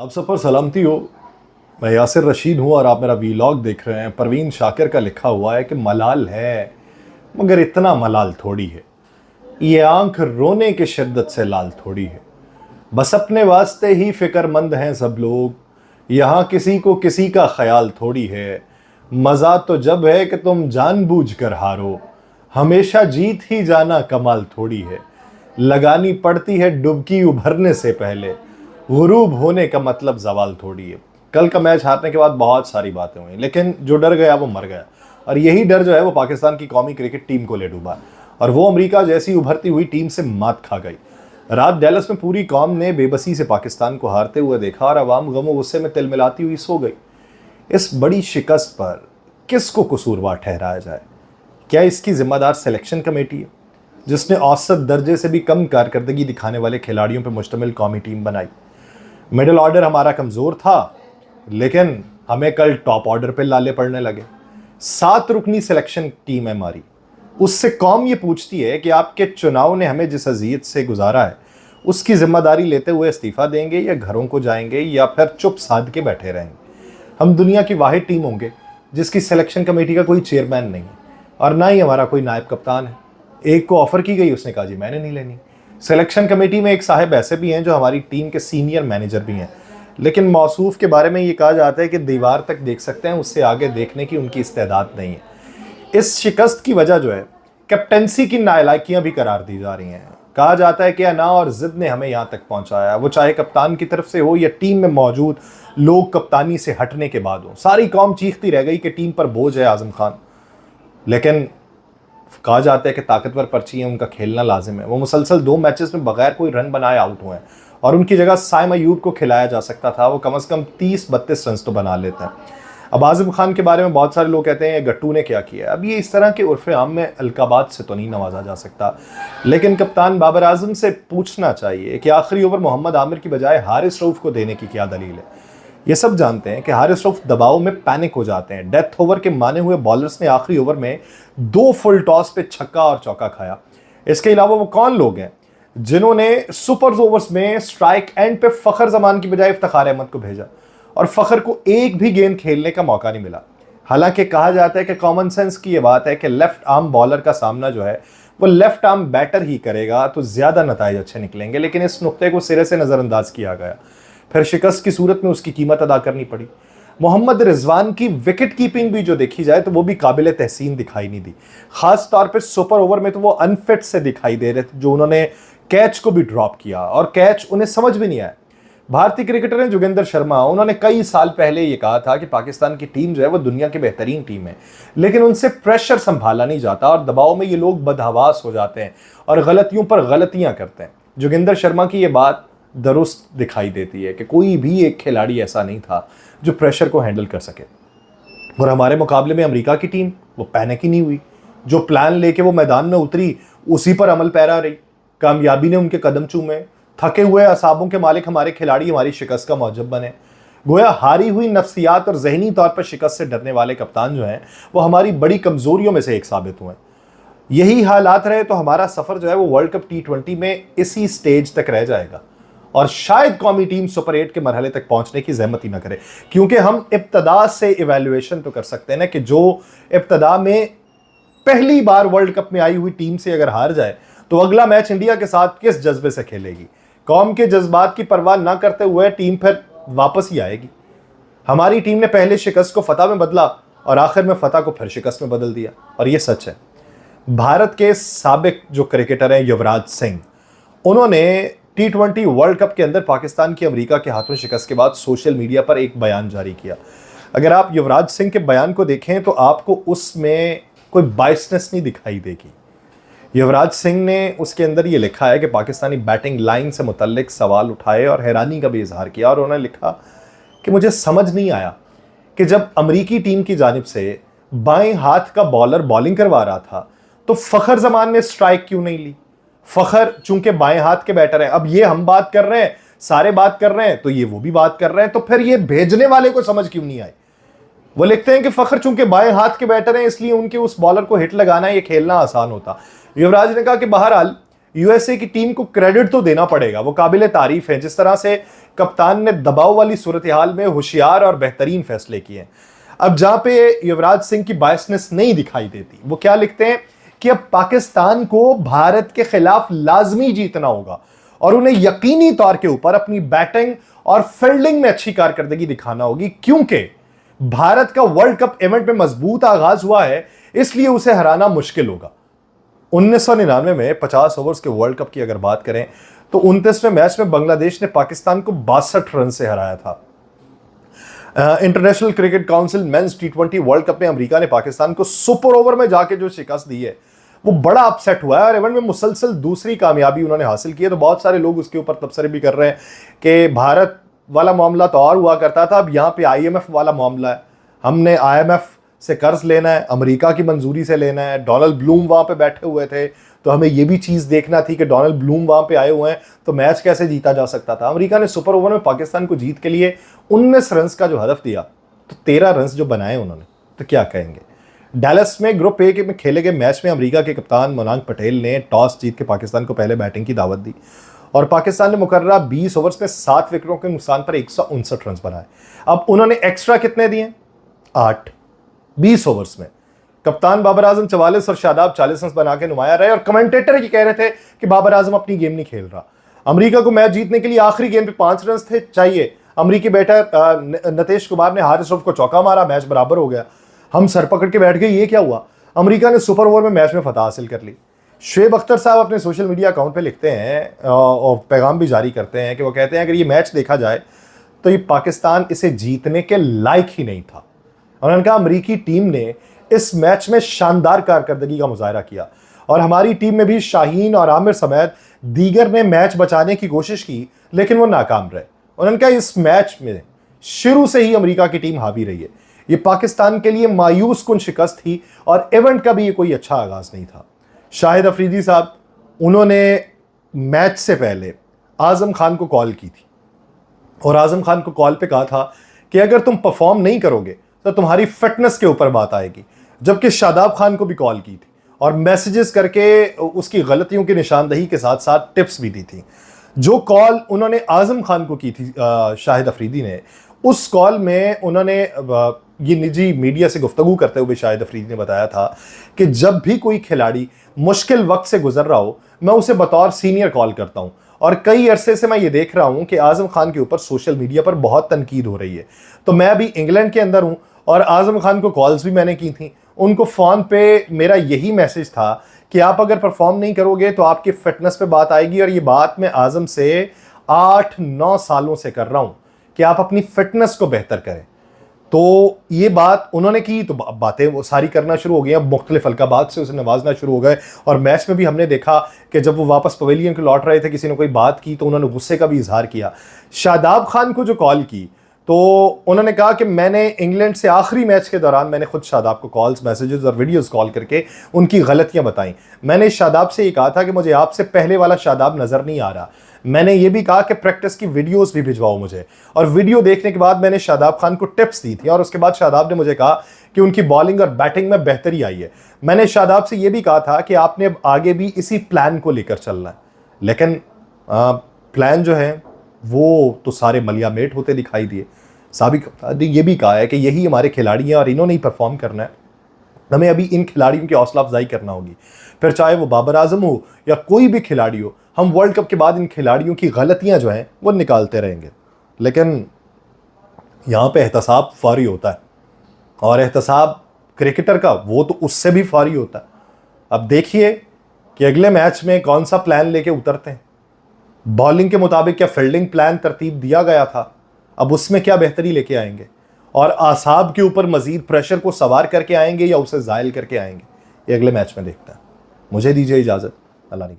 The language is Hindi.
आप सब पर सलामती हो। मैं यासिर रशीद हूँ और आप मेरा वीलॉग देख रहे हैं। परवीन शाकिर का लिखा हुआ है कि मलाल है मगर इतना मलाल थोड़ी है, ये आंख रोने के शिद्दत से लाल थोड़ी है। बस अपने वास्ते ही फिक्रमंद हैं सब लोग, यहाँ किसी को किसी का ख्याल थोड़ी है। मज़ा तो जब है कि तुम जानबूझ कर हारो, हमेशा जीत ही जाना कमाल थोड़ी है। लगानी पड़ती है डुबकी उभरने से पहले, गुरूब होने का मतलब जवाल थोड़ी है। कल का मैच हारने के बाद बहुत सारी बातें हुई, लेकिन जो डर गया वो मर गया। और यही डर जो है वो पाकिस्तान की कौमी क्रिकेट टीम को ले डूबा और वो अमेरिका जैसी उभरती हुई टीम से मात खा गई। रात डैलस में पूरी कौम ने बेबसी से पाकिस्तान को हारते हुए देखा और अवाम गमो गुस्से में तिलमिलाती हुई सो गई। इस बड़ी शिकस्त पर किसको कसूरवार ठहराया जाए? क्या इसकी जिम्मेदार सिलेक्शन कमेटी है, जिसने औसत दर्जे से भी कम कारकर्दगी दिखाने वाले खिलाड़ियों पर मुश्तमिल कौमी टीम बनाई? मिडिल ऑर्डर हमारा कमज़ोर था, लेकिन हमें कल टॉप ऑर्डर पे लाले पड़ने लगे। 7 रुकनी सिलेक्शन टीम है हमारी। उससे कौम ये पूछती है कि आपके चुनाव ने हमें जिस अजियत से गुजारा है उसकी जिम्मेदारी लेते हुए इस्तीफा देंगे या घरों को जाएंगे या फिर चुप साध के बैठे रहेंगे। हम दुनिया की वाहिद टीम होंगे जिसकी सिलेक्शन कमेटी का कोई चेयरमैन नहीं है और ना ही हमारा कोई नायब कप्तान है। एक को ऑफर की गई, उसने कहा जी मैंने नहीं लेनी। सिलेक्शन कमेटी में एक साहब ऐसे भी हैं जो हमारी टीम के सीनियर मैनेजर भी हैं, लेकिन मौसूफ के बारे में ये कहा जाता है कि दीवार तक देख सकते हैं, उससे आगे देखने की उनकी इस्तेदाद नहीं है। इस शिकस्त की वजह जो है कैप्टेंसी की नालायकियां भी करार दी जा रही हैं। कहा जाता है कि अना और जिद ने हमें यहाँ तक पहुंचाया, वो चाहे कप्तान की तरफ से हो या टीम में मौजूद लोग कप्तानी से हटने के बाद हो। सारी कौम चीखती रह गई कि टीम पर बोझ है आजम खान, लेकिन कहा जाता है कि ताकतवर पर्ची है, उनका खेलना लाजिम है। वो मुसलसल 2 मैचेस में बगैर कोई रन बनाए आउट हुए हैं और उनकी जगह साइम अयूब को खिलाया जा सकता था, वो कम से कम 30-32 रन तो बना लेते हैं। अब आज़म खान के बारे में बहुत सारे लोग कहते हैं गट्टू ने क्या किया। अब ये इस तरह के उर्फ़ आम में अलकाबात से तो नहीं नवाजा जा सकता, लेकिन कप्तान बाबर आजम से पूछना चाहिए कि आखिरी ओवर मोहम्मद आमिर की बजाय हारिस रऊफ को देने की क्या दलील है। ये सब जानते हैं कि हारिस रऊफ दबाव में पैनिक हो जाते हैं। डेथ ओवर के माने हुए बॉलर्स ने आखिरी ओवर में 2 फुल टॉस पे छक्का और चौका खाया। इसके अलावा वो कौन लोग हैं जिन्होंने सुपर ओवर्स में स्ट्राइक एंड पे फखर जमान की बजाय इफ्तिखार अहमद को भेजा और फखर को एक भी गेंद खेलने का मौका नहीं मिला। हालांकि कहा जाता है कि कॉमन सेंस की यह बात है कि लेफ्ट आर्म बॉलर का सामना जो है वो लेफ्ट आर्म बैटर ही करेगा तो ज्यादा नतीजे अच्छे निकलेंगे, लेकिन इस नुक्ते को सिरे से नजरअंदाज किया गया। फिर शिकस्त की सूरत में उसकी कीमत अदा करनी पड़ी। मोहम्मद रिजवान की विकेट कीपिंग भी जो देखी जाए तो वो भी काबिल तहसीन दिखाई नहीं दी। खास तौर पे सुपर ओवर में तो वो अनफिट से दिखाई दे रहे थे, जो उन्होंने कैच को भी ड्रॉप किया और कैच उन्हें समझ भी नहीं आया। भारतीय क्रिकेटर हैं जोगिंदर शर्मा, उन्होंने कई साल पहले ये कहा था कि पाकिस्तान की टीम जो है वो दुनिया की बेहतरीन टीम है, लेकिन उनसे प्रेशर संभाला नहीं जाता और दबाव में ये लोग बदहवास हो जाते हैं और गलतियों पर गलतियां करते हैं। जोगिंदर शर्मा की ये बात दुरुस्त दिखाई देती है कि कोई भी एक खिलाड़ी ऐसा नहीं था जो प्रेशर को हैंडल कर सके। और हमारे मुकाबले में अमेरिका की टीम वो पैनिक ही नहीं हुई। जो प्लान लेके वो मैदान में उतरी उसी पर अमल पैरा रही। कामयाबी ने उनके कदम चूमे। थके हुए असाबों के मालिक हमारे खिलाड़ी हमारी शिकस्त का मौजब बने। गोया हारी हुई नफ्सियात और जहनी तौर पर शिकस्त से डरने वाले कप्तान जो हैं वो हमारी बड़ी कमजोरियों में से एक साबित हुए। यही हालात रहे तो हमारा सफर जो है वो वर्ल्ड कप T20 में इसी स्टेज तक रह जाएगा और शायद कौमी टीम सुपर 8 के मरहले तक पहुंचने की जहमत ही ना करे, क्योंकि हम इब्तदा से इवैल्यूएशन तो कर सकते हैं ना कि जो इब्तदा में पहली बार वर्ल्ड कप में आई हुई टीम से अगर हार जाए तो अगला मैच इंडिया के साथ किस जज्बे से खेलेगी। कौम के जज्बात की परवाह ना करते हुए टीम फिर वापस ही आएगी। हमारी टीम ने पहले शिकस्त को फतह में बदला और आखिर में फतह को फिर शिकस्त में बदल दिया, और यह सच है। भारत के साबिक जो क्रिकेटर हैं युवराज सिंह, उन्होंने T20 वर्ल्ड कप के अंदर पाकिस्तान की अमेरिका के हाथों शिकस्त के बाद सोशल मीडिया पर एक बयान जारी किया। अगर आप युवराज सिंह के बयान को देखें तो आपको उसमें कोई बायसनेस नहीं दिखाई देगी। युवराज सिंह ने उसके अंदर ये लिखा है कि पाकिस्तानी बैटिंग लाइन से मुतल्लिक सवाल उठाए और हैरानी का भी इजहार किया, और उन्होंने लिखा कि मुझे समझ नहीं आया कि जब अमरीकी टीम की जानिब से बाएं हाथ का बॉलर बॉलिंग करवा रहा था तो फखर जमान ने स्ट्राइक क्यों नहीं ली। फखर चूंकि बाएं हाथ के बैटर हैं, अब ये हम बात कर रहे हैं, सारे बात कर रहे हैं, तो ये वो भी बात कर रहे हैं, तो फिर ये भेजने वाले को समझ क्यों नहीं आई। वो लिखते हैं कि फखर चूंकि बाएं हाथ के बैटर हैं इसलिए उनके उस बॉलर को हिट लगाना, ये खेलना आसान होता। युवराज ने कहा कि बहरहाल यूएसए की टीम को क्रेडिट तो देना पड़ेगा, वो काबिल तारीफ है जिस तरह से कप्तान ने दबाव वाली सूरत हाल में होशियार और बेहतरीन फैसले किए। अब जहां पे युवराज सिंह की बायसनेस नहीं दिखाई देती, वो क्या लिखते हैं कि अब पाकिस्तान को भारत के खिलाफ लाजमी जीतना होगा और उन्हें यकीनी तौर के ऊपर अपनी बैटिंग और फील्डिंग में अच्छी कारकर्दगी दिखाना होगी, क्योंकि भारत का वर्ल्ड कप इवेंट में मजबूत आगाज हुआ है, इसलिए उसे हराना मुश्किल होगा। 1999 में 50 ओवर्स के वर्ल्ड कप की अगर बात करें तो 29वें मैच में बांग्लादेश ने पाकिस्तान को 62 रन से हराया था। इंटरनेशनल क्रिकेट काउंसिल मेंस टी20 वर्ल्ड कप में अमेरिका ने पाकिस्तान को सुपर ओवर में जाके जो शिकस्त दी है वो बड़ा अपसेट हुआ है और इवेंट में मुसलसल दूसरी कामयाबी उन्होंने हासिल की है। तो बहुत सारे लोग उसके ऊपर तबसरे भी कर रहे हैं कि भारत वाला मामला तो और हुआ करता था, अब यहाँ पे आईएमएफ वाला मामला है, हमने आईएमएफ से कर्ज लेना है, अमेरिका की मंजूरी से लेना है। डोनाल्ड ब्लूम वहां पे बैठे हुए थे तो हमें ये भी चीज देखना थी कि डोनाल्ड ब्लूम वहां पे आए हुए हैं तो मैच कैसे जीता जा सकता था। अमेरिका ने सुपर ओवर में पाकिस्तान को जीत के लिए 19 रन का जो हदफ दिया तो 13 रन जो बनाए उन्होंने, तो क्या कहेंगे। डैलस में ग्रुप ए के में खेले गए मैच में अमेरिका के कप्तान मोनांग पटेल ने टॉस जीत के पाकिस्तान को पहले बैटिंग की दावत दी और पाकिस्तान ने मुकर्ररा 20 ओवर्स में 7 विकेटों के नुकसान पर 159 रन बनाए। अब उन्होंने एक्स्ट्रा कितने दिए? 8 20 ओवर्स में। कप्तान बाबर आजम 44 और शादाब 40 रन बना के नुमाया रहे और कमेंटेटर ये कह रहे थे कि बाबर आजम अपनी गेम नहीं खेल रहा। अमेरिका को मैच जीतने के लिए आखिरी गेम पे 5 रन थे चाहिए। अमेरिकी बैटर नीतीश कुमार ने हारिस रऊफ को चौका मारा, मैच बराबर हो गया। हम सर पकड़ के बैठ गए, ये क्या हुआ। अमेरिका ने सुपर ओवर में मैच में फतह हासिल कर ली। शुएब अख्तर साहब अपने सोशल मीडिया अकाउंट पे लिखते हैं और पैगाम भी जारी करते हैं कि वो कहते हैं अगर ये मैच देखा जाए तो ये पाकिस्तान इसे जीतने के लायक ही नहीं था। उन्होंने कहा अमेरिकी टीम ने इस मैच में शानदार कारकर्दगी का मुजाहरा किया और हमारी टीम में भी शाहीन और आमिर समेत दीगर ने मैच बचाने की कोशिश की लेकिन वो नाकाम रहे। उन्होंने कहा इस मैच में शुरू से ही अमेरिका की टीम हावी रही है। ये पाकिस्तान के लिए मायूस कुन शिकस्त थी और इवेंट का भी ये कोई अच्छा आगाज नहीं था। शाहिद अफरीदी साहब, उन्होंने मैच से पहले आजम खान को कॉल की थी और आजम खान को कॉल पे कहा था कि अगर तुम परफॉर्म नहीं करोगे तो तुम्हारी फिटनेस के ऊपर बात आएगी। जबकि शादाब खान को भी कॉल की थी और मैसेजेस करके उसकी गलतियों की निशानदही के साथ साथ टिप्स भी दी थी। जो कॉल उन्होंने आजम खान को की थी शाहिद अफरीदी ने, उस कॉल में उन्होंने ये निजी मीडिया से गुफ्तगू करते हुए शाहिद अफरीदी ने बताया था कि जब भी कोई खिलाड़ी मुश्किल वक्त से गुजर रहा हो मैं उसे बतौर सीनियर कॉल करता हूं और कई अरसे से मैं ये देख रहा हूं कि आजम खान के ऊपर सोशल मीडिया पर बहुत तनकीद हो रही है। तो मैं अभी इंग्लैंड के अंदर हूं और आजम खान को कॉल्स भी मैंने की थी। उनको फ़ोन पे मेरा यही मैसेज था कि आप अगर परफॉर्म नहीं करोगे तो आपकी फिटनेस पे बात आएगी और ये बात मैं आजम से 8-9 सालों से कर रहा हूं कि आप अपनी फिटनेस को बेहतर करें। तो ये बात उन्होंने की तो बातें वो सारी करना शुरू हो गई। अब मुख्तलिफ अलकाबात से उसे नवाजना शुरू हो गए और मैच में भी हमने देखा कि जब वो वापस पवेलियन को लौट रहे थे किसी ने कोई बात की तो उन्होंने गुस्से का भी इजहार किया। शादाब खान को जो कॉल की तो उन्होंने कहा कि मैंने इंग्लैंड से आखिरी मैच के दौरान मैंने खुद शादाब को कॉल्स, मैसेजेस और वीडियोस कॉल करके उनकी गलतियां बताई। मैंने शादाब से ये कहा था कि मुझे आपसे पहले वाला शादाब नज़र नहीं आ रहा। मैंने ये भी कहा कि प्रैक्टिस की वीडियोस भी भिजवाओ मुझे और वीडियो देखने के बाद मैंने शादाब खान को टिप्स दी थी और उसके बाद शादाब ने मुझे कहा कि उनकी बॉलिंग और बैटिंग में बेहतरी आई है। मैंने शादाब से ये भी कहा था कि आपने अब आगे भी इसी प्लान को लेकर चलना है, लेकिन प्लान जो है वो तो सारे मलियामेट होते दिखाई दिए। साबिक ने ये भी कहा है कि यही हमारे खिलाड़ी हैं और इन्होंने ही परफॉर्म करना है, हमें अभी इन खिलाड़ियों की हौसला अफजाई करना होगी। फिर चाहे वो बाबर आजम हो या कोई भी खिलाड़ी हो, हम वर्ल्ड कप के बाद इन खिलाड़ियों की गलतियां जो हैं वो निकालते रहेंगे। लेकिन यहाँ पे एहतसाब फौरी होता है और एहतसाब क्रिकेटर का वो तो उससे भी फौरी होता है। अब देखिए कि अगले मैच में कौन सा प्लान लेके उतरते हैं। बॉलिंग के मुताबिक क्या फील्डिंग प्लान तरतीब दिया गया था, अब उसमें क्या बेहतरी लेके आएंगे और आसाब के ऊपर मजीद प्रेशर को सवार करके आएंगे या उसे जायल करके आएंगे, ये अगले मैच में देखते हैं। मुझे दीजिए इजाज़त, अल्लाह ने